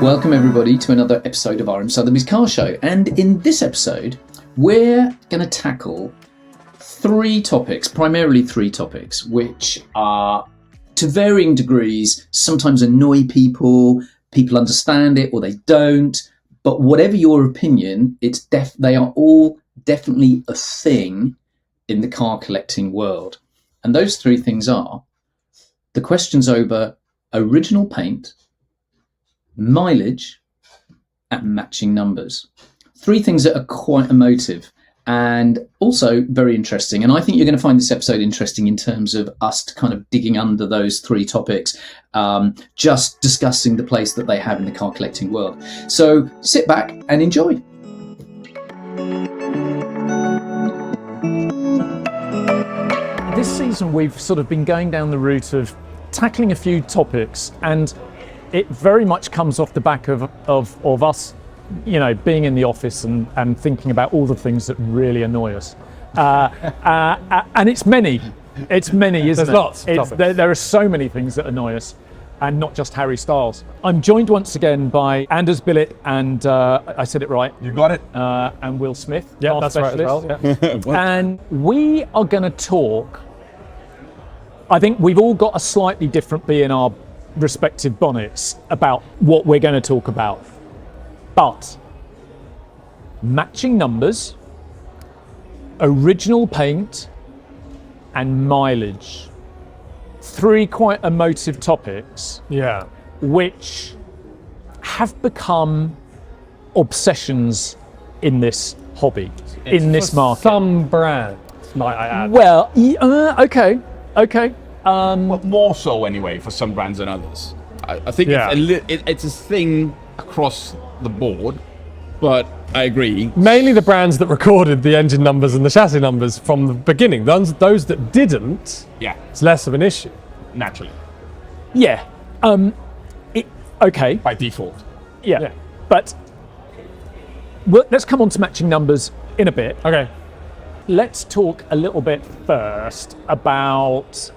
Welcome everybody to another episode of RM Sotheby's Car Show, and in this episode we're going to tackle primarily three topics, which are to varying degrees, sometimes annoy people understand it or they don't, but whatever your opinion, they are all definitely a thing in the car collecting world. And those three things are the questions over original paint, mileage, and matching numbers. Three things that are quite emotive and also very interesting. And I think you're going to find this episode interesting in terms of us kind of digging under those three topics, just discussing the place that they have in the car collecting world. So sit back and enjoy. This season we've sort of been going down the route of tackling a few topics, and it very much comes off the back of us, you know, being in the office and thinking about all the things that really annoy us. And it's many, isn't it? There's lots of topics. There are so many things that annoy us, and not just Harry Styles. I'm joined once again by Anders Bilidt and, I said it right. You got it. And Will Smith, Yeah, car that's right as specialist. well. Yeah. And we are going to talk, I think we've all got a slightly different bee in our respective bonnets about what we're going to talk about. But matching numbers, original paint, and mileage. Three quite emotive topics, Yeah. which have become obsessions in this hobby, in this For market. some brands, might I add. Well, okay. But more so anyway for some brands than others. I think Yeah. it's a thing across the board, but I agree. Mainly the brands that recorded the engine numbers and the chassis numbers from the beginning. Those that didn't, Yeah, it's less of an issue. naturally, Yeah. Okay. by default. Yeah. But let's come on to matching numbers in a bit. Okay. Let's talk a little bit first about.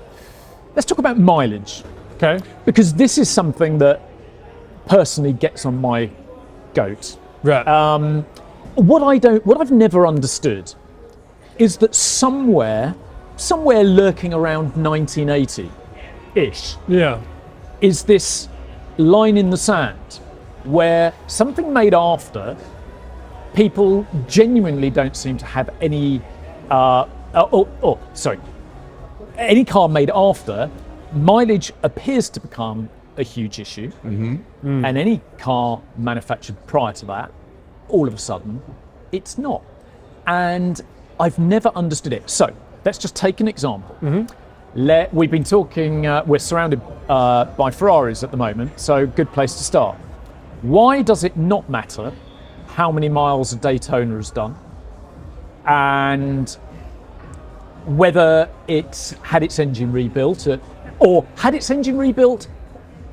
Let's talk about mileage, Okay. because this is something that personally gets on my goat. Right. What I've never understood is that somewhere lurking around 1980-ish Yeah. is this line in the sand where something made after, people genuinely don't seem to have any any car made after, mileage appears to become a huge issue. And any car manufactured prior to that, all of a sudden, it's not. And I've never understood it. So let's just take an example. We've been talking, we're surrounded by Ferraris at the moment, so good place to start. Why does it not matter how many miles a Daytona has done and whether it's had its engine rebuilt or had its engine rebuilt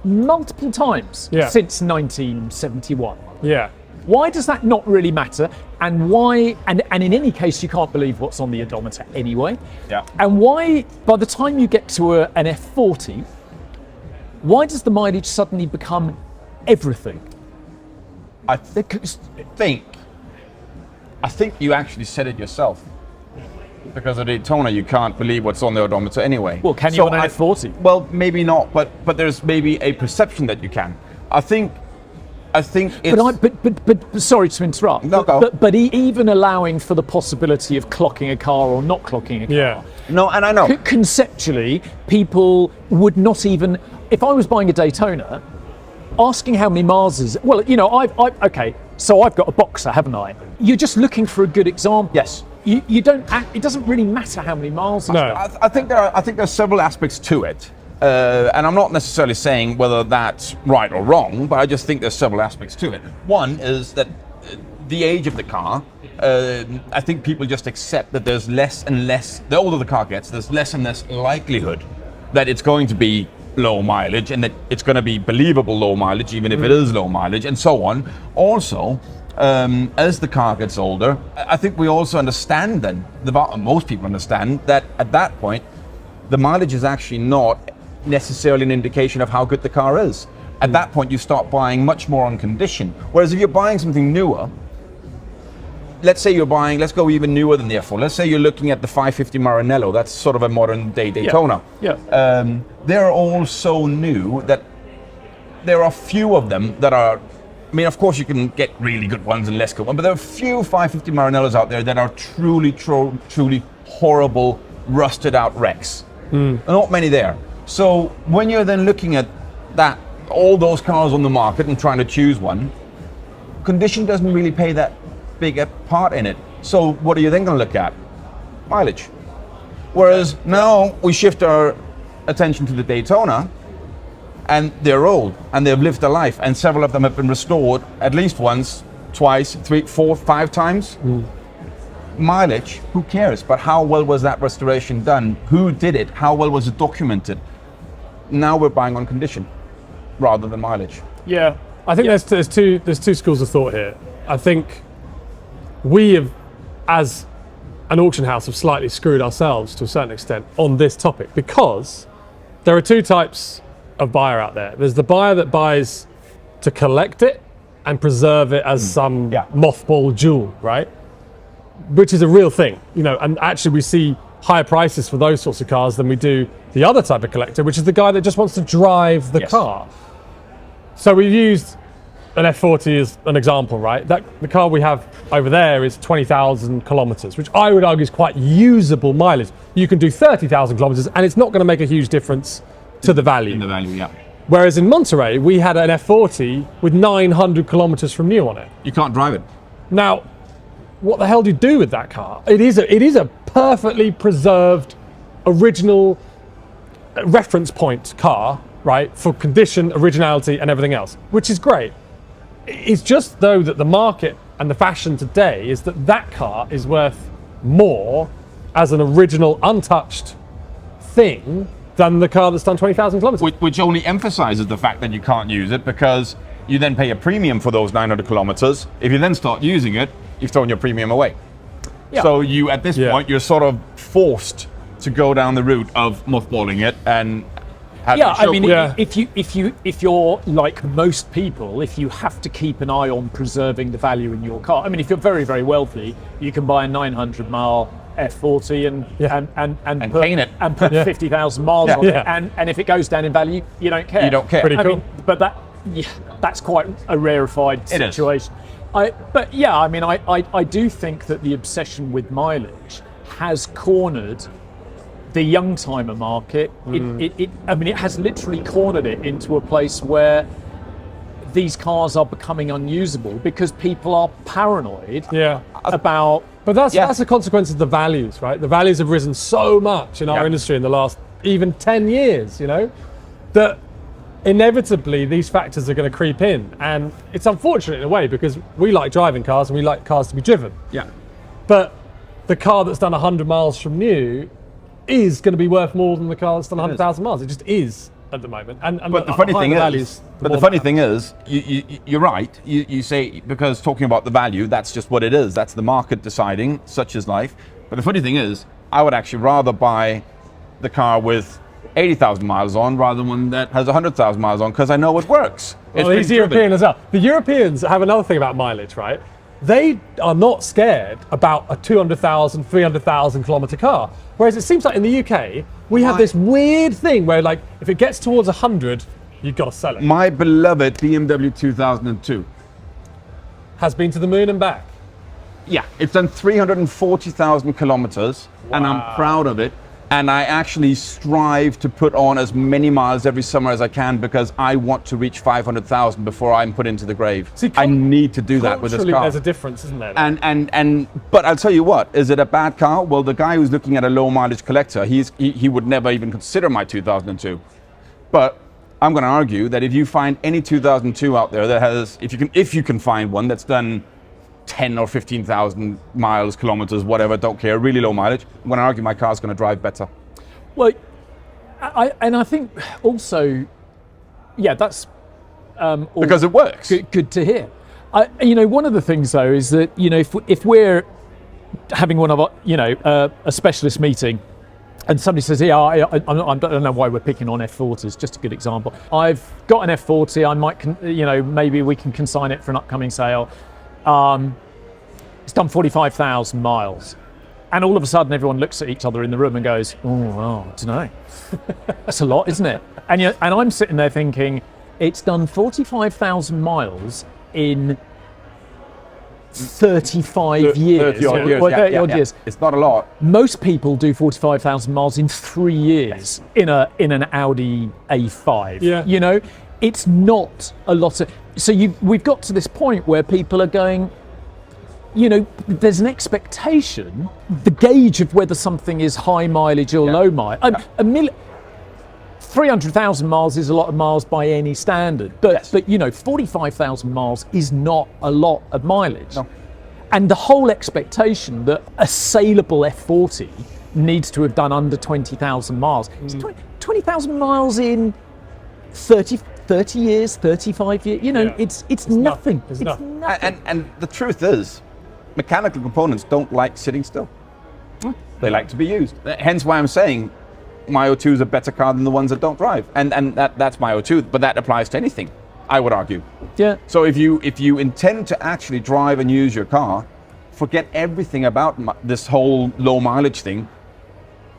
multiple times since 1971? Yeah. Why does that not really matter? And why? And in any case, you can't believe what's on the odometer anyway. Yeah. And why, by the time you get to an F40, why does the mileage suddenly become everything? I think you actually said it yourself. Because of Daytona, you can't believe what's on the odometer anyway. Well, can you on an F40? Well, maybe not, but there's maybe a perception that you can. I think it's. But sorry to interrupt. No, go. But even allowing for the possibility of clocking a car or not clocking a car. Yeah. No, and I know. Conceptually, people would not even, if I was buying a Daytona, asking how many miles is it? Well, you know, okay, so I've got a Boxer, haven't I? You're just looking for a good example. Yes. You don't. It doesn't really matter how many miles. No. I think there are several aspects to it, and I'm not necessarily saying whether that's right or wrong, but I just think there's several aspects to it. One is that the age of the car. I think people just accept that there's less and less. The older the car gets, there's less and less likelihood that it's going to be low mileage, and that it's going to be believable low mileage, even if it is low mileage, and so on. Also, as the car gets older, I think we also understand then, most people understand that at that point, the mileage is actually not necessarily an indication of how good the car is. At that point, you start buying much more on condition. Whereas if you're buying something newer, let's say let's go even newer than the F4. Let's say you're looking at the 550 Maranello. That's sort of a modern day Daytona. Yeah. They're all so new that there are few of them that are, I mean, of course you can get really good ones and less good ones, but there are few 550 Maranellos out there that are truly horrible, rusted out wrecks. There are not many there. So when you're then looking at that, all those cars on the market and trying to choose one, condition doesn't really play that big a part in it. So what are you then going to look at? Mileage. Whereas now we shift our attention to the Daytona, and they're old and they've lived a life, and several of them have been restored at least once, twice, 3, 4, 5 times. Mileage, who cares? But how well was that restoration done? Who did it? How well was it documented? Now we're buying on condition rather than mileage. Yeah, I think there's two schools of thought here. I think we have, as an auction house, have slightly screwed ourselves to a certain extent on this topic, because there are two types of buyer out there. There's the buyer that buys to collect it and preserve it as some mothball jewel, right? Which is a real thing, you know, and actually we see higher prices for those sorts of cars than we do the other type of collector, which is the guy that just wants to drive the car. So we've used an F40 as an example, right? The car we have over there is 20,000 kilometers, which I would argue is quite usable mileage. You can do 30,000 kilometers and it's not going to make a huge difference to the value. In the value, yeah. Whereas in Monterey, we had an F40 with 900 kilometers from new on it. You can't drive it. Now, what the hell do you do with that car? It is a perfectly preserved, original reference point car, right? For condition, originality, and everything else, which is great. It's just though that the market and the fashion today is that car is worth more as an original, untouched thing than the car that's done 20,000 kilometers. Which only emphasizes the fact that you can't use it, because you then pay a premium for those 900 kilometers. If you then start using it, you've thrown your premium away. Yeah. So you, at this point, you're sort of forced to go down the route of mothballing it and if you're like most people, if you have to keep an eye on preserving the value in your car, I mean, if you're very, very wealthy, you can buy a 900-mile F40 and paint it and put 50,000 miles on it, and if it goes down in value, you don't care. You don't care. Pretty cool. I mean, but that's quite a rarefied situation. I do think that the obsession with mileage has cornered the young timer market. It has literally cornered it into a place where these cars are becoming unusable because people are paranoid about. But that's a consequence of the values, right? The values have risen so much in our industry in the last even 10 years, you know, that inevitably these factors are going to creep in. And it's unfortunate in a way, because we like driving cars and we like cars to be driven. Yeah. But the car that's done 100 miles from new is going to be worth more than the car that's done 100,000 miles. It just is at the moment. But the funny thing is, you're right. You say, because talking about the value, that's just what it is. That's the market deciding, such is life. But the funny thing is, I would actually rather buy the car with 80,000 miles on rather than one that has 100,000 miles on, because I know it works. Well, he's European as well. The Europeans have another thing about mileage, right? They are not scared about a 200,000, 300,000 kilometer car. Whereas it seems like in the UK, we have this weird thing where, like, if it gets towards 100, you've got to sell it. My beloved BMW 2002 has been to the moon and back. Yeah, it's done 340,000 kilometers, and I'm proud of it. And I actually strive to put on as many miles every summer as I can, because I want to reach 500,000 before I'm put into the grave. See, I need to do that with this car. There's a difference, isn't there? But I'll tell you what, is it a bad car? Well, the guy who's looking at a low mileage collector, he would never even consider my 2002. But I'm going to argue that if you find any 2002 out there that has, if you can find one that's done 10 or 15,000 miles, kilometers, whatever, don't care, really low mileage, I'm going to argue my car's going to drive better. Well, I think also, that's because it works. Good to hear. One of the things though is that, if we're having one of our, a specialist meeting and somebody says, yeah, I don't know why we're picking on F40s, just a good example. I've got an F40, I might, maybe we can consign it for an upcoming sale. It's done 45,000 miles. And all of a sudden, everyone looks at each other in the room and goes, oh, well, I don't know. That's a lot, isn't it? And I'm sitting there thinking, it's done 45,000 miles in 35 years. 30 odd years. Well, 30 odd years. It's not a lot. Most people do 45,000 miles in 3 years in an Audi A5. Yeah. It's not a lot of. So we've got to this point where people are going, there's an expectation, the gauge of whether something is high mileage or low mileage. 300,000 miles is a lot of miles by any standard, but 45,000 miles is not a lot of mileage. No. And the whole expectation that a saleable F40 needs to have done under 20,000 miles. It's 20,000 miles in 30 years, 35 years. It's nothing. It's nothing. And the truth is, mechanical components don't like sitting still. They like to be used. Hence why I'm saying my O2 is a better car than the ones that don't drive. And that's my O2, but that applies to anything, I would argue. Yeah. So if you intend to actually drive and use your car, forget everything about this whole low mileage thing.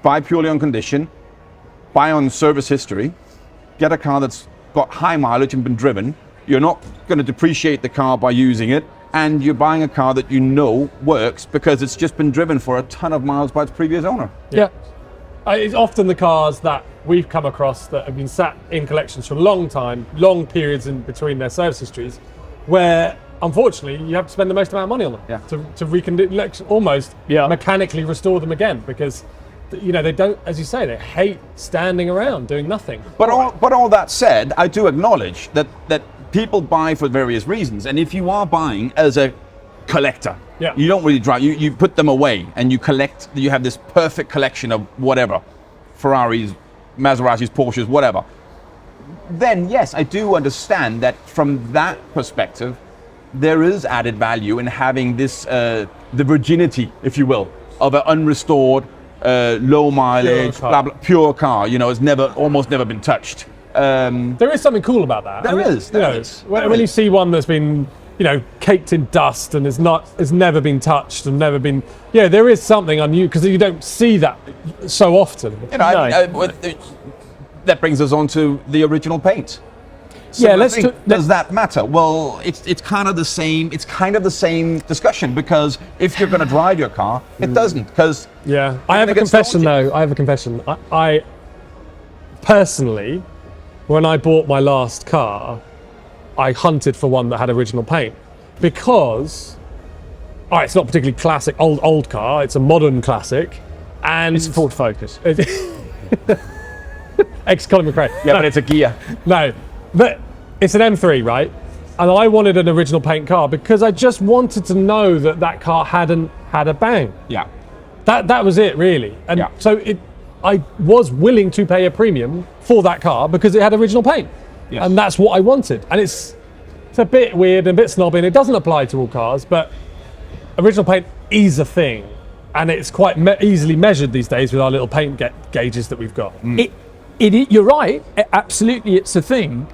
Buy purely on condition, buy on service history, get a car that's got high mileage and been driven. You're not going to depreciate the car by using it, and you're buying a car that works because it's just been driven for a ton of miles by its previous owner. Yeah. It's often the cars that we've come across that have been sat in collections for a long time, long periods in between their service histories, where unfortunately you have to spend the most amount of money on them to almost mechanically restore them again, because they don't, as you say, they hate standing around doing nothing. But all that said, I do acknowledge that people buy for various reasons, and if you are buying as a collector, you don't really drive. You put them away and you collect. You have this perfect collection of whatever, Ferraris, Maseratis, Porsches, whatever. Then yes, I do understand that from that perspective, there is added value in having this the virginity, if you will, of an unrestored, low mileage, pure car. It's almost never been touched. There is something cool about that. There is. When you see one that's been caked in dust and has never been touched and never been. Yeah, there is something unusual because you don't see that so often. That brings us on to the original paint. So does that matter? Well, it's kind of the same. It's kind of the same discussion, because if you're going to drive your car, it doesn't. Because I have a confession though. I have a confession. I personally, when I bought my last car, I hunted for one that had original paint, because it's not particularly classic old car. It's a modern classic, and it's a Ford Focus. Ex-Colin McRae. Yeah, but it's a Gia. No, but it's an M3, right? And I wanted an original paint car because I just wanted to know that car hadn't had a bang. Yeah. That was it, really. And so I was willing to pay a premium for that car because it had original paint. Yes. And that's what I wanted. And it's a bit weird and a bit snobby, and it doesn't apply to all cars, but original paint is a thing. And it's quite easily measured these days with our little paint gauges that we've got. You're right. Absolutely, it's a thing.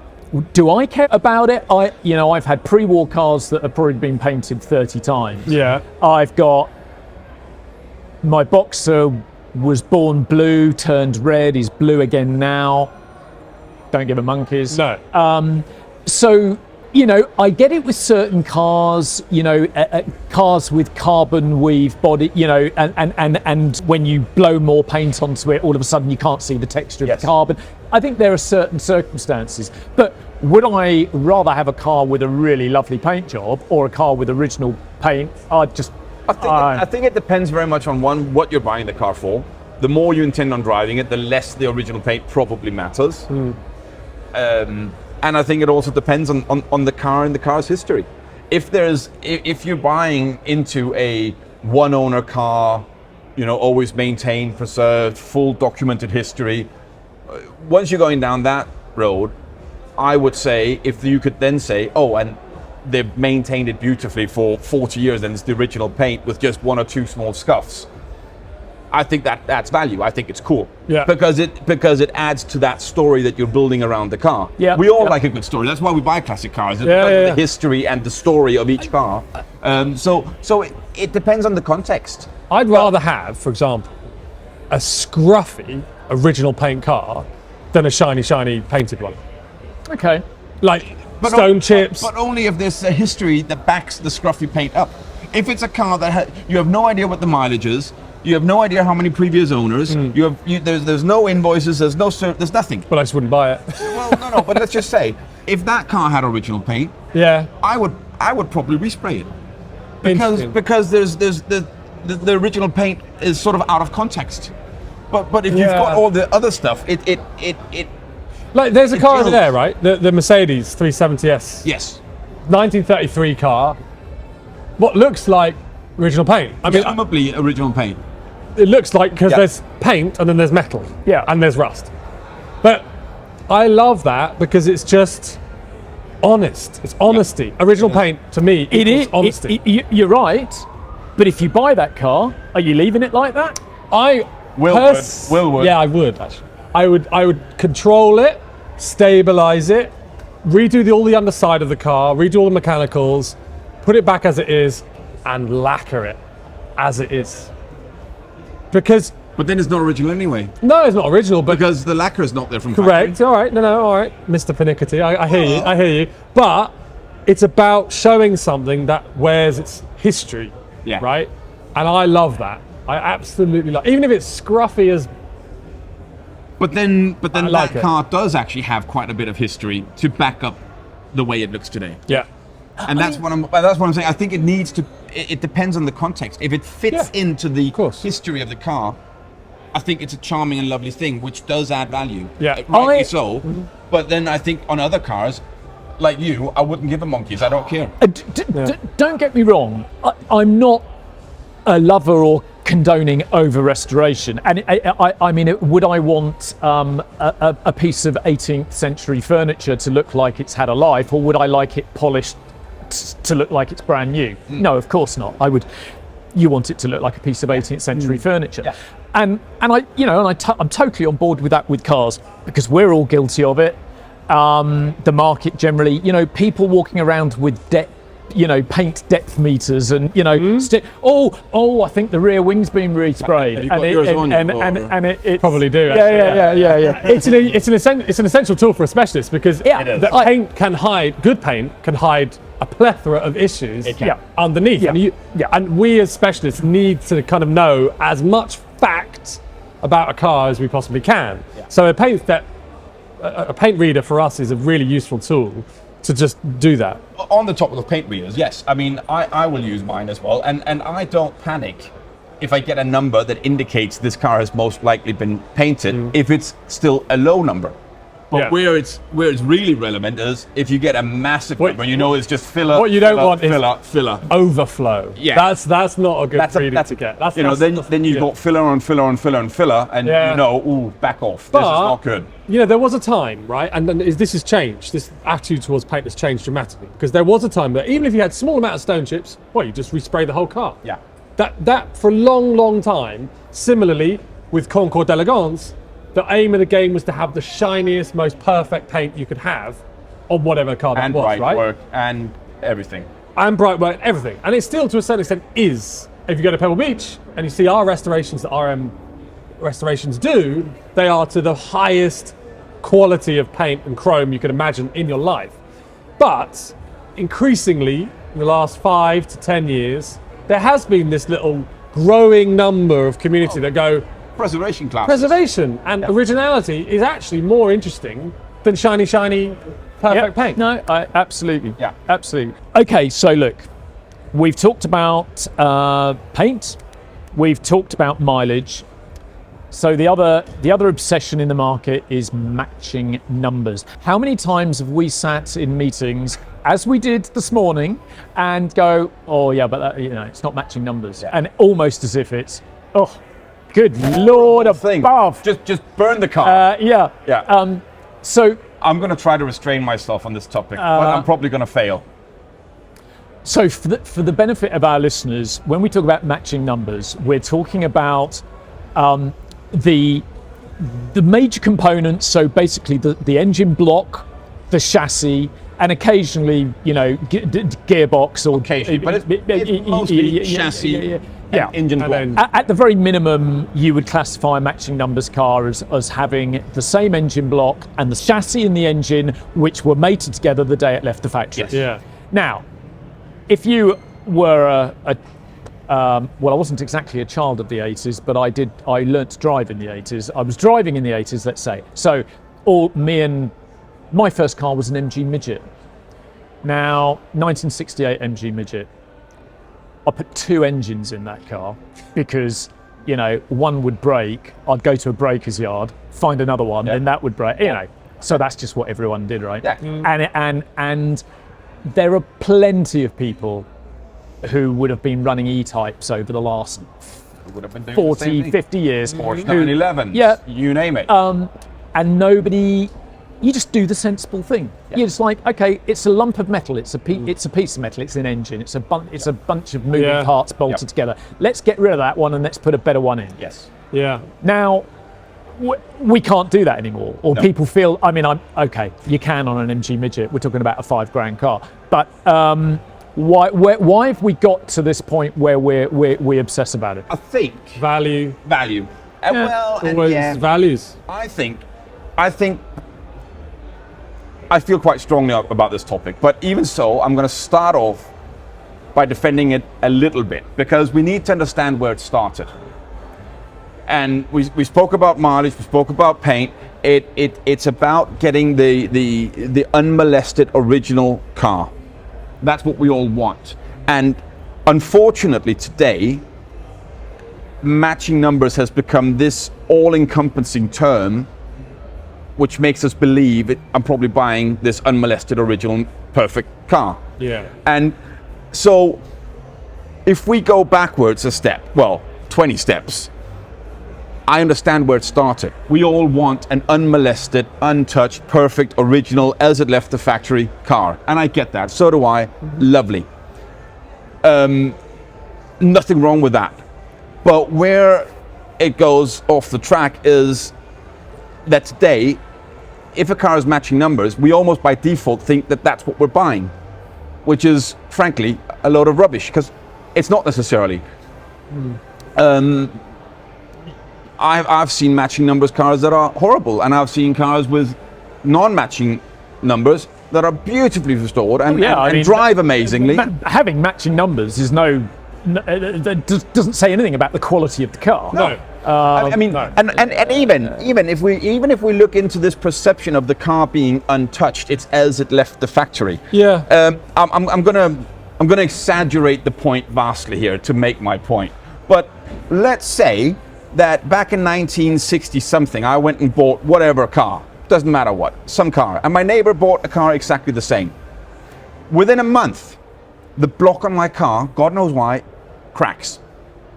Do I care about it? I've had pre-war cars that have probably been painted 30 times. Yeah. I've got my Boxer was born blue, turned red, is blue again now. Don't give a monkeys. No. So, I get it with certain cars, cars with carbon weave body, and when you blow more paint onto it, all of a sudden you can't see the texture of the carbon. I think there are certain circumstances, but would I rather have a car with a really lovely paint job or a car with original paint? I think it depends very much on what you're buying the car for. The more you intend on driving it, the less the original paint probably matters. And I think it also depends on the car and the car's history. If you're buying into a one owner car, always maintained, preserved, full documented history, once you're going down that road, I would say, if you could then say, and they've maintained it beautifully for 40 years and it's the original paint with just one or two small scuffs, I think that adds value. I think it's cool. Yeah. Because it adds to that story that you're building around the car. Yeah. We all Yeah. like a good story. That's why we buy classic cars. It's Yeah, because yeah, of yeah. the history and the story of each car. So it depends on the context. I'd rather have, for example, a scruffy original paint car than a shiny painted one. Okay. Like stone chips. But only if there's a history that backs the scruffy paint up. If it's a car that you have no idea what the mileage is, you have no idea how many previous owners, there's no invoices, there's nothing. But I just wouldn't buy it. Well, no, but let's just say, if that car had original paint, Yeah. I would probably respray it. Interesting. Because there's the original paint is sort of out of context. But if you've Yeah. got all the other stuff, it Like there's a car over feels- there, right? The Mercedes 370S. yes. 1933 car. What looks like original paint. I mean, Presumably original paint. it looks like because Yeah. there's paint and then there's metal. Yeah. And there's rust. But I love that because it's just honest. It's honesty. Original paint to me It equals is honesty. You're right, but if you buy that car, are you leaving it like that? I Will would. Yeah, I would actually. I would control it, stabilize it, redo all the underside of the car, redo all the mechanicals, put it back as it is, and lacquer it as it is. Because But then it's not original anyway. no, it's not original, but Because the lacquer is not there from correct. factory. All right, no, all right, Mr. Pernickety, I hear you, I hear you. But it's about showing something that wears its history, Yeah. right? And I love that. I absolutely love, even if it's scruffy as But then I like that it. car does actually have quite a bit of history to back up the way it looks today. yeah. And that's what I'm saying. I think it needs to. It depends on the context. If it fits Yeah, into the course. history of the car, I think it's a charming and lovely thing, which does add value. Yeah. Rightly so. But then I think on other cars, like you, I wouldn't give a monkeys. I don't care. Don't get me wrong. I'm not a lover or condoning over restoration, and I mean, would I want a piece of 18th century furniture to look like it's had a life, or would I like it polished to look like it's brand new? No, of course not. You want it to look like a piece of 18th century furniture. Yeah. And I'm totally on board with that with cars, because we're all guilty of it. The market generally, people walking around with paint depth meters and I think the rear wing's been resprayed. Have you got yours on you, And it Probably do, Yeah. It's an essential tool for a specialist because Yeah. It is. the paint can hide, good paint can hide a plethora of issues can. underneath. Yeah. And we as specialists need to kind of know as much fact about a car as we possibly can. Yeah. So a paint reader for us is a really useful tool to just do that. On the topic of paint readers, yes. I mean, I will use mine as well, and I don't panic if I get a number that indicates this car has most likely been painted, if it's still a low number. But Yeah. where it's really relevant is if you get a massive number, it's just filler. What you don't want is filler. Overflow. Yeah. That's not a good reader to get. That's Then you've got filler on filler on filler on filler, and back off. This is not good. There was a time, right, and this has changed. This attitude towards paint has changed dramatically because there was a time that even if you had small amount of stone chips, you just respray the whole car. Yeah. That for a long time. Similarly, with Concours d'Elegance, the aim of the game was to have the shiniest, most perfect paint you could have on whatever car that And was, bright right? work and everything. And bright work, everything. And it still, to a certain extent, is. If you go to Pebble Beach and you see our restorations that RM restorations do, they are to the highest quality of paint and chrome you can imagine in your life. But increasingly, in the last 5 to 10 years, there has been this little growing number of community that go, Preservation class. preservation and originality is actually more interesting than shiny, perfect paint. No, absolutely. Yeah. Absolutely. Okay, so look, we've talked about paint, we've talked about mileage. So the other obsession in the market is matching numbers. How many times have we sat in meetings, as we did this morning, and go, oh yeah, but that, it's not matching numbers, and almost as if it's, oh, good Lord above. Just burn the car. Yeah. So I'm going to try to restrain myself on this topic, but I'm probably going to fail. So for the benefit of our listeners, when we talk about matching numbers, we're talking about The major components, so basically the engine block, the chassis, and occasionally, gearbox or Occasionally, but it's mostly chassis and engine block. At the very minimum, you would classify a matching numbers car as having the same engine block and the chassis and the engine, which were mated together the day it left the factory. Yes. Yeah. Now, if you were well, I wasn't exactly a child of the 80s, but I learnt to drive in the 80s. I was driving in the 80s, let's say. So, my first car was an MG Midget. Now, 1968 MG Midget. I put 2 engines in that car because, one would break. I'd go to a breaker's yard, find another one, then that would break. So that's just what everyone did, right? Yeah. And there are plenty of people who would have been running E-types over the last 40, 50 years. Porsche 911s, you name it. And nobody, you just do the sensible thing. Yeah. You're just like, okay, it's a lump of metal, it's a piece of metal, it's an engine, it's a bunch of moving parts bolted together. Let's get rid of that one and let's put a better one in. Yes. Yeah. Now, we can't do that anymore. Or people feel, you can on an MG Midget, we're talking about a $5,000 car. But why have we got to this point where we obsess about it? I think Value. And Values. I think I feel quite strongly about this topic, but even so, I'm going to start off by defending it a little bit because we need to understand where it started. And we spoke about mileage, we spoke about paint. It's about getting the unmolested original car. That's what we all want. And unfortunately today, matching numbers has become this all-encompassing term which makes us believe I'm probably buying this unmolested original perfect car. Yeah. And so if we go backwards a step, 20 steps, I understand where it started. We all want an unmolested, untouched, perfect, original, as it left the factory car. And I get that. So do I. Lovely. Nothing wrong with that. But where it goes off the track is that today, if a car is matching numbers, we almost by default think that that's what we're buying, which is, frankly, a load of rubbish, because it's not necessarily. I've seen matching numbers cars that are horrible, and I've seen cars with non-matching numbers that are beautifully restored and drive amazingly. Having matching numbers is doesn't say anything about the quality of the car. No. And even if we look into this perception of the car being untouched, it's as it left the factory. Yeah. I'm gonna exaggerate the point vastly here to make my point. But let's say that back in 1960 something, I went and bought whatever car, doesn't matter what, some car, and my neighbor bought a car exactly the same. Within a month, the block on my car, God knows why, cracks.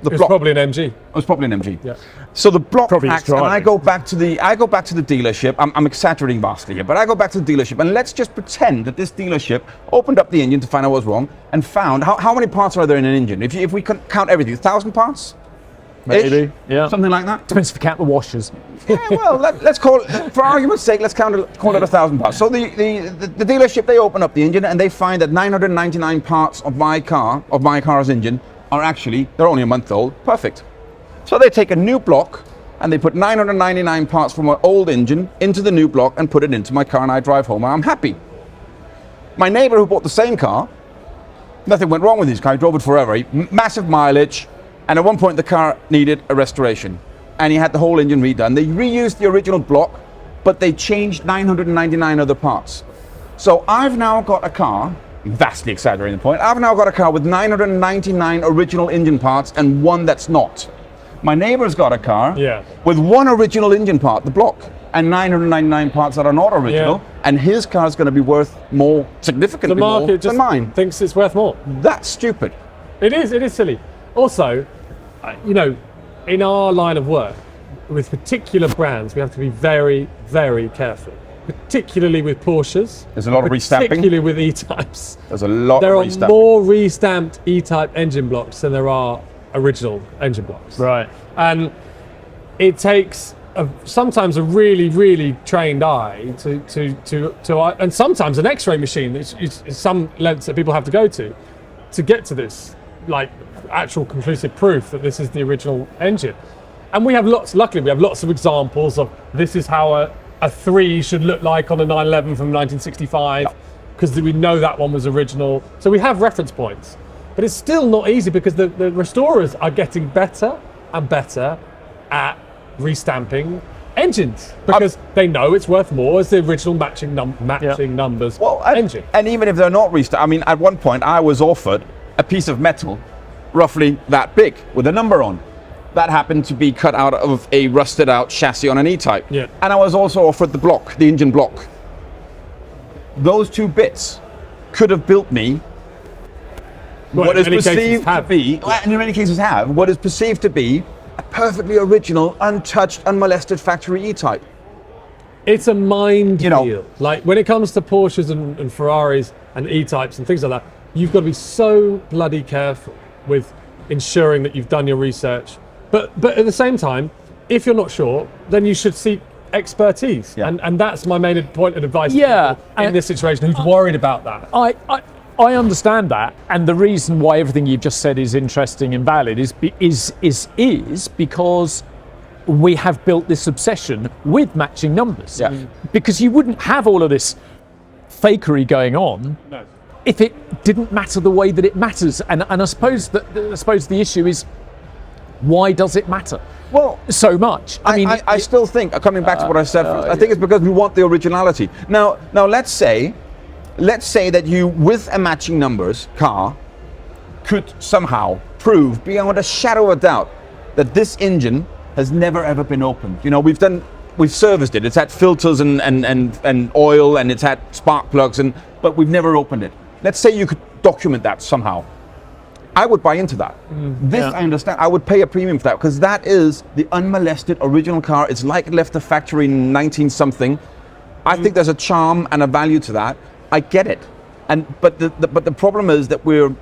It's probably an MG. It was probably an MG. Yeah. So the block Probably cracks, and I go back to the dealership. I'm exaggerating vastly here, but I go back to the dealership, and let's just pretend that this dealership opened up the engine to find out what was wrong, and found how many parts are there in an engine? If we can count everything, 1,000 parts. Maybe, yeah. Something like that. Depends if you count the washers. Yeah, well, let's call it, for argument's sake, let's call it 1,000 parts. So the dealership, they open up the engine and they find that 999 parts of my car's engine are actually, they're only a month old, perfect. So they take a new block and they put 999 parts from my old engine into the new block and put it into my car, and I drive home and I'm happy. My neighbor who bought the same car, nothing went wrong with his car, he drove it forever, massive mileage. And at one point the car needed a restoration and he had the whole engine redone. They reused the original block, but they changed 999 other parts. So I've now got a car, vastly exaggerating the point, I've now got a car with 999 original engine parts and one that's not. My neighbor's got a car with one original engine part, the block, and 999 parts that are not original, and his car's going to be worth more, significantly more than mine. The market just thinks it's worth more. That's stupid. It is silly. Also, in our line of work, with particular brands, we have to be very, very careful. Particularly with Porsches. There's a lot of restamping. Particularly with E-types. There's a lot of restamping. There are more restamped E-type engine blocks than there are original engine blocks. Right. And it takes sometimes a really, really trained eye to and sometimes an X-ray machine. It's some lengths that people have to go to get to this, like actual conclusive proof that this is the original engine. And we have luckily we have lots of examples of this is how a 3 should look like on a 911 from 1965, because we know that one was original. So we have reference points, but it's still not easy because the restorers are getting better and better at restamping engines because they know it's worth more as the original matching numbers engine. And even if they're not restamped, I mean, at one point I was offered a piece of metal roughly that big with a number on. That happened to be cut out of a rusted out chassis on an E-Type. Yeah. And I was also offered the engine block. Those two bits could have built me what is perceived to be, and in many cases have, what is perceived to be a perfectly original, untouched, unmolested factory E-Type. It's a minefield. Like when it comes to Porsches and Ferraris and E-Types and things like that, you've got to be so bloody careful with ensuring that you've done your research. But at the same time, if you're not sure, then you should seek expertise. Yeah. And that's my main point of advice in this situation who's worried about that. I understand that, and the reason why everything you've just said is interesting and valid is because we have built this obsession with matching numbers. Yeah. Because you wouldn't have all of this fakery going on if it didn't matter the way that it matters. And I suppose the issue is, why does it matter? Well, so much. I still think, coming back to what I said, I think it's because we want the originality. Now let's say that you, with a matching numbers car, could somehow prove beyond a shadow of a doubt that this engine has never ever been opened. You know, we've serviced it. It's had filters and oil, and it's had spark plugs, but we've never opened it. Let's say you could document that somehow. I would buy into that. I understand. I would pay a premium for that because that is the unmolested original car. It's like it left the factory in 19-something. I think there's a charm and a value to that. I get it, but the problem is that we're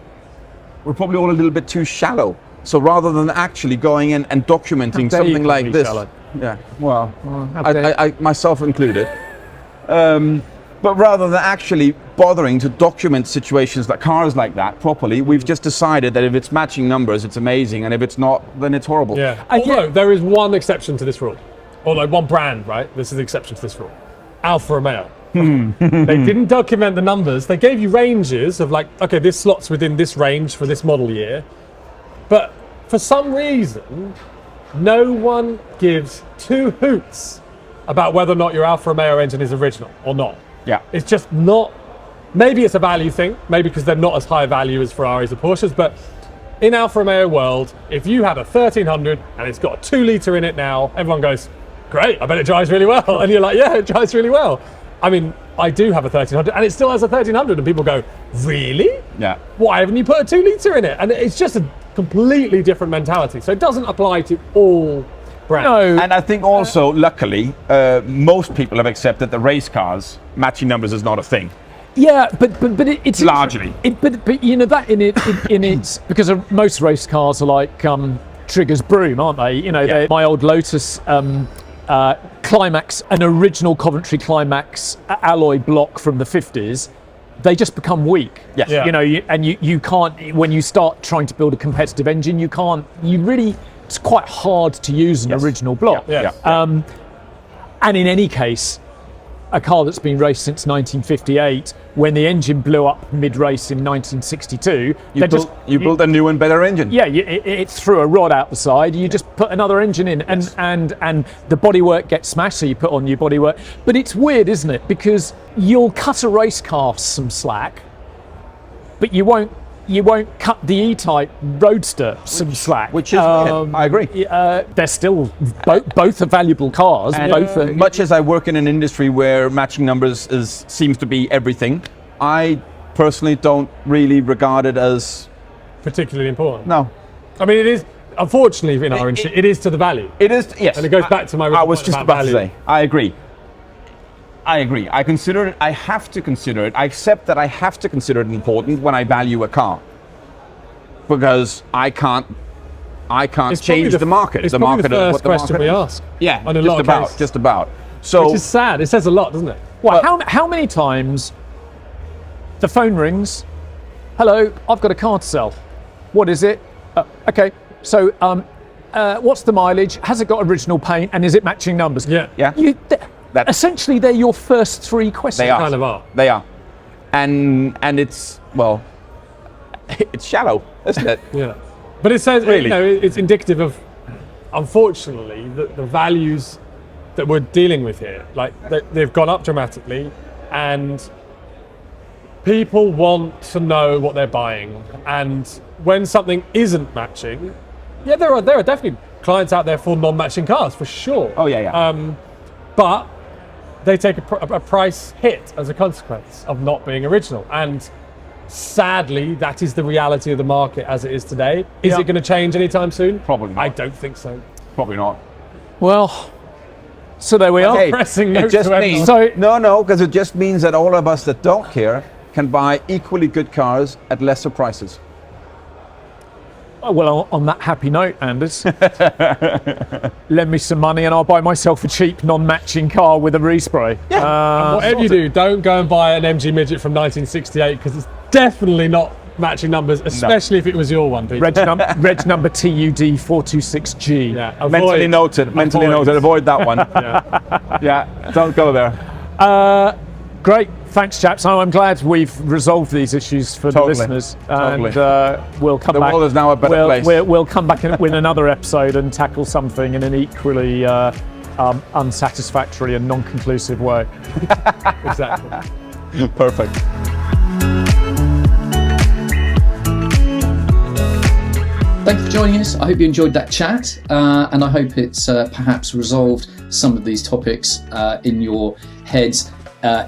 probably all a little bit too shallow. So rather than actually going in and documenting something like this, I myself included, but rather than actually bothering to document situations like cars like that properly, we've just decided that if it's matching numbers, it's amazing, and if it's not, then it's horrible. Yeah. Although there is one exception to this rule, or like one brand, right? This is the exception to this rule: Alfa Romeo. They didn't document the numbers. They gave you ranges of like, okay, this slots within this range for this model year. But for some reason, no one gives two hoots about whether or not your Alfa Romeo engine is original or not. Yeah. It's just not. Maybe it's a value thing, maybe because they're not as high value as Ferraris or Porsches, but in Alfa Romeo world, if you had a 1300 and it's got a 2 litre in it now, everyone goes, great, I bet it drives really well. And you're like, yeah, it drives really well. I mean, I do have a 1300 and it still has a 1300 and people go, really? Yeah. Why haven't you put a 2 litre in it? And it's just a completely different mentality. So it doesn't apply to all brands. No. And I think also, luckily, most people have accepted that race cars, matching numbers is not a thing. Yeah, but it's largely. But you know that in its because most race cars are like Trigger's broom, aren't they? You know, my old Lotus Climax, an original Coventry Climax alloy block from the 50s. They just become weak. Yes. Yeah. You know, you can't, when you start trying to build a competitive engine, it's quite hard to use an original block. Yeah. And in any case, a car that's been raced since 1958, when the engine blew up mid-race in 1962, you built a new and better engine. Yeah, it threw a rod out the side. You just put another engine in, and the bodywork gets smashed, so you put on new bodywork. But it's weird, isn't it? Because you'll cut a race car some slack, but you won't cut the E-Type Roadster some slack. Which is weird. I agree. They're still both are valuable cars. And much as I work in an industry where matching numbers seems to be everything, I personally don't really regard it as particularly important. No. I mean, it is, unfortunately, in our industry, it is to the value. It is, yes. And it goes back to my I was just about value. to say, I agree. I consider it, I have to consider it, I accept that I have to consider it important when I value a car. Because I can't I can't It's probably change the market. It's The probably market the is first what the question market we is. ask. Yeah, on a lot of cases. just about. So, Which is sad. It says a lot, doesn't it? Well, how many times the phone rings? Hello, I've got a car to sell. What is it? Okay, so what's the mileage? Has it got original paint? And is it matching numbers? Yeah. Essentially, they're your first three questions. they are. kind of are. They are. And it's, well, it's shallow, isn't it? Yeah. But it says, Really? you know, it's indicative of, unfortunately, the values that we're dealing with here. Like, they've gone up dramatically, and people want to know what they're buying. And when something isn't matching, yeah, there are definitely clients out there for non-matching cars, for sure. Oh, yeah. But they take a price hit as a consequence of not being original. And sadly, that is the reality of the market as it is today. Is it going to change anytime soon? Probably not. I don't think so. Probably not. Well, so there we are. Hey, pressing it note just to means everyone. no, because it just means that all of us that don't care can buy equally good cars at lesser prices. Well, on that happy note, Anders, lend me some money and I'll buy myself a cheap non-matching car with a respray. Whatever you do, don't go and buy an MG Midget from 1968, because it's definitely not matching numbers, especially if it was your one, Peter. Reg number TUD 426G. Yeah, Mentally noted. Avoid that one. Yeah, don't go there. Great, thanks, chaps. I'm glad we've resolved these issues for the listeners, and we'll come back. The world is now a better place. We'll come back with another episode and tackle something in an equally unsatisfactory and non-conclusive way. Exactly. Perfect. Thank you for joining us. I hope you enjoyed that chat, and I hope it's perhaps resolved some of these topics in your heads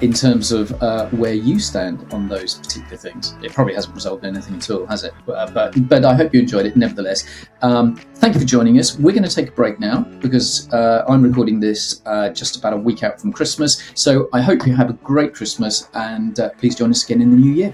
in terms of where you stand on those particular things. It probably hasn't resolved anything at all, has it? But I hope you enjoyed it nevertheless. Thank you for joining us. We're going to take a break now because I'm recording this just about a week out from Christmas. So I hope you have a great Christmas, and please join us again in the new year.